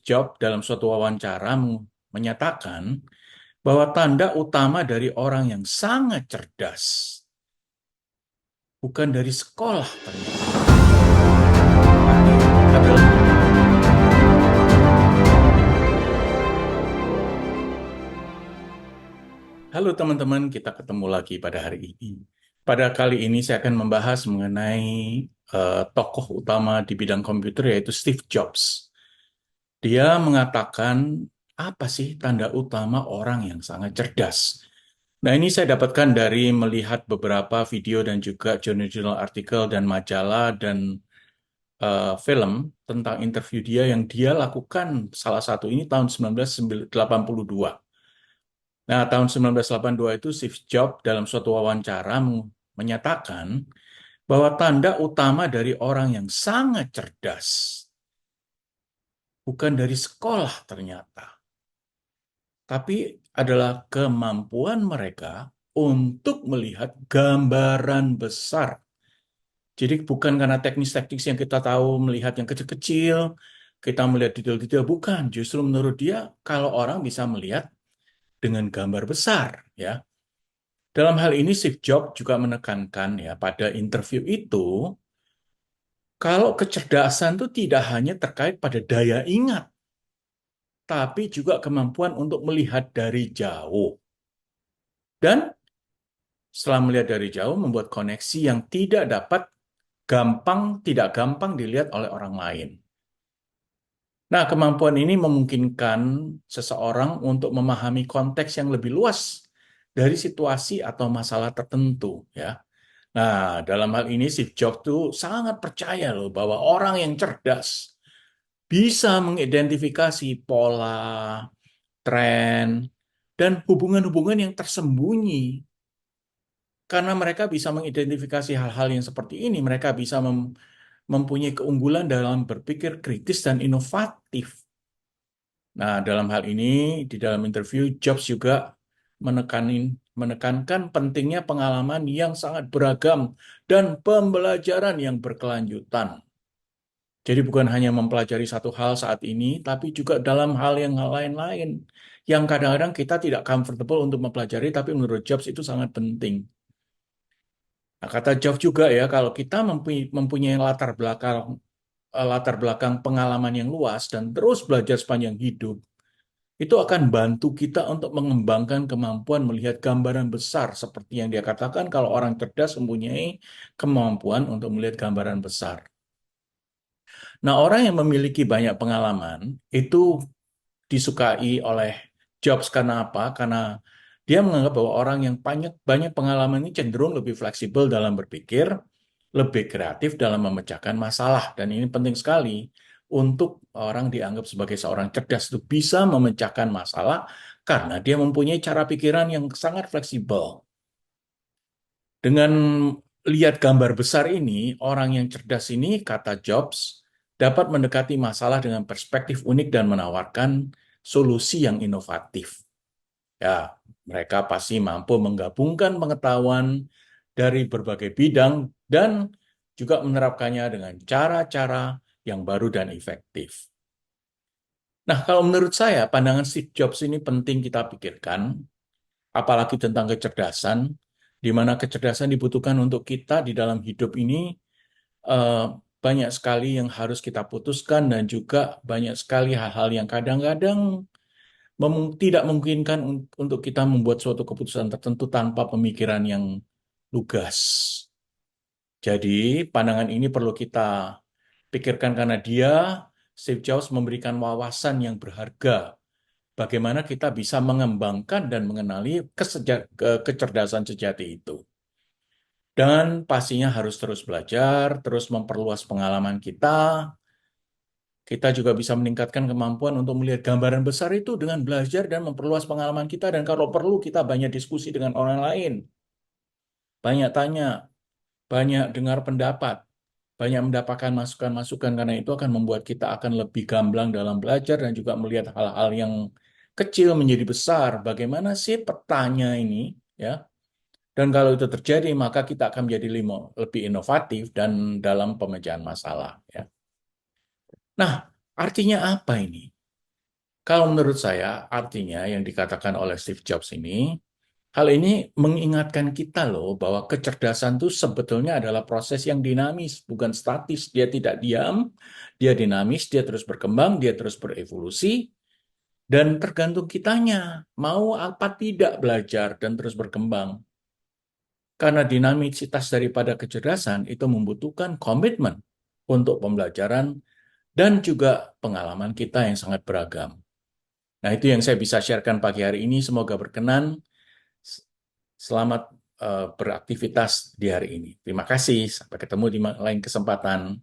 Jobs dalam suatu wawancara menyatakan bahwa tanda utama dari orang yang sangat cerdas bukan dari sekolah ternyata, tapi adalah. Halo teman-teman, kita ketemu lagi pada hari ini. Pada kali ini saya akan membahas mengenai tokoh utama di bidang komputer yaitu Steve Jobs. Dia mengatakan apa sih tanda utama orang yang sangat cerdas? Nah, ini saya dapatkan dari melihat beberapa video dan juga jurnal-jurnal artikel dan majalah dan film tentang interview dia yang dia lakukan salah satu ini tahun 1982. Nah, tahun 1982 itu Steve Jobs dalam suatu wawancara menyatakan bahwa tanda utama dari orang yang sangat cerdas bukan dari sekolah ternyata, tapi adalah kemampuan mereka untuk melihat gambaran besar. Jadi bukan karena teknis-teknis yang kita tahu melihat yang kecil-kecil, kita melihat detail-detail, bukan. Justru menurut dia, kalau orang bisa melihat dengan gambar besar, ya. Dalam hal ini Steve Jobs juga menekankan ya pada interview itu, kalau kecerdasan itu tidak hanya terkait pada daya ingat, tapi juga kemampuan untuk melihat dari jauh. Dan setelah melihat dari jauh, membuat koneksi yang tidak gampang dilihat oleh orang lain. Nah, kemampuan ini memungkinkan seseorang untuk memahami konteks yang lebih luas dari situasi atau masalah tertentu, ya. Nah, dalam hal ini Steve Jobs tuh sangat percaya loh bahwa orang yang cerdas bisa mengidentifikasi pola, tren, dan hubungan-hubungan yang tersembunyi. Karena mereka bisa mengidentifikasi hal-hal yang seperti ini, mereka bisa mempunyai keunggulan dalam berpikir kritis dan inovatif. Nah, dalam hal ini, di dalam interview, Jobs juga menekankan pentingnya pengalaman yang sangat beragam dan pembelajaran yang berkelanjutan. Jadi bukan hanya mempelajari satu hal saat ini, tapi juga dalam hal yang lain-lain. Yang kadang-kadang kita tidak comfortable untuk mempelajari, tapi menurut Jobs itu sangat penting. Nah, kata Jobs juga ya, kalau kita mempunyai latar belakang pengalaman yang luas dan terus belajar sepanjang hidup, itu akan bantu kita untuk mengembangkan kemampuan melihat gambaran besar seperti yang dia katakan kalau orang cerdas mempunyai kemampuan untuk melihat gambaran besar. Nah, orang yang memiliki banyak pengalaman itu disukai oleh Jobs karena apa? Karena dia menganggap bahwa orang yang banyak banyak pengalaman ini cenderung lebih fleksibel dalam berpikir, lebih kreatif dalam memecahkan masalah dan ini penting sekali untuk orang dianggap sebagai seorang cerdas itu bisa memecahkan masalah karena dia mempunyai cara pikiran yang sangat fleksibel. Dengan lihat gambar besar ini, orang yang cerdas ini, kata Jobs, dapat mendekati masalah dengan perspektif unik dan menawarkan solusi yang inovatif. Ya, mereka pasti mampu menggabungkan pengetahuan dari berbagai bidang dan juga menerapkannya dengan cara-cara yang baru dan efektif. Nah, kalau menurut saya, pandangan Steve Jobs ini penting kita pikirkan, apalagi tentang kecerdasan, di mana kecerdasan dibutuhkan untuk kita di dalam hidup ini eh, banyak sekali yang harus kita putuskan dan juga banyak sekali hal-hal yang kadang-kadang tidak memungkinkan untuk kita membuat suatu keputusan tertentu tanpa pemikiran yang lugas. Jadi, pandangan ini perlu kita pikirkan karena dia, Steve Jobs, memberikan wawasan yang berharga. Bagaimana kita bisa mengembangkan dan mengenali kecerdasan sejati itu. Dan pastinya harus terus belajar, terus memperluas pengalaman kita. Kita juga bisa meningkatkan kemampuan untuk melihat gambaran besar itu dengan belajar dan memperluas pengalaman kita. Dan kalau perlu, kita banyak diskusi dengan orang lain. Banyak tanya, banyak dengar pendapat, banyak mendapatkan masukan-masukan. Karena itu akan membuat kita akan lebih gamblang dalam belajar dan juga melihat hal-hal yang kecil menjadi besar. Bagaimana sih petanya ini, ya? Dan kalau itu terjadi, maka kita akan menjadi lebih inovatif dan dalam pemecahan masalah, ya. Nah, artinya apa ini? Kalau menurut saya, artinya yang dikatakan oleh Steve Jobs ini, hal ini mengingatkan kita loh bahwa kecerdasan itu sebetulnya adalah proses yang dinamis, bukan statis. Dia tidak diam, dia dinamis, dia terus berkembang, dia terus berevolusi, dan tergantung kitanya mau apa tidak belajar dan terus berkembang. Karena dinamisitas daripada kecerdasan itu membutuhkan komitmen untuk pembelajaran dan juga pengalaman kita yang sangat beragam. Nah, itu yang saya bisa sharekan pagi hari ini. Semoga berkenan. Selamat beraktivitas di hari ini. Terima kasih. Sampai ketemu di lain kesempatan.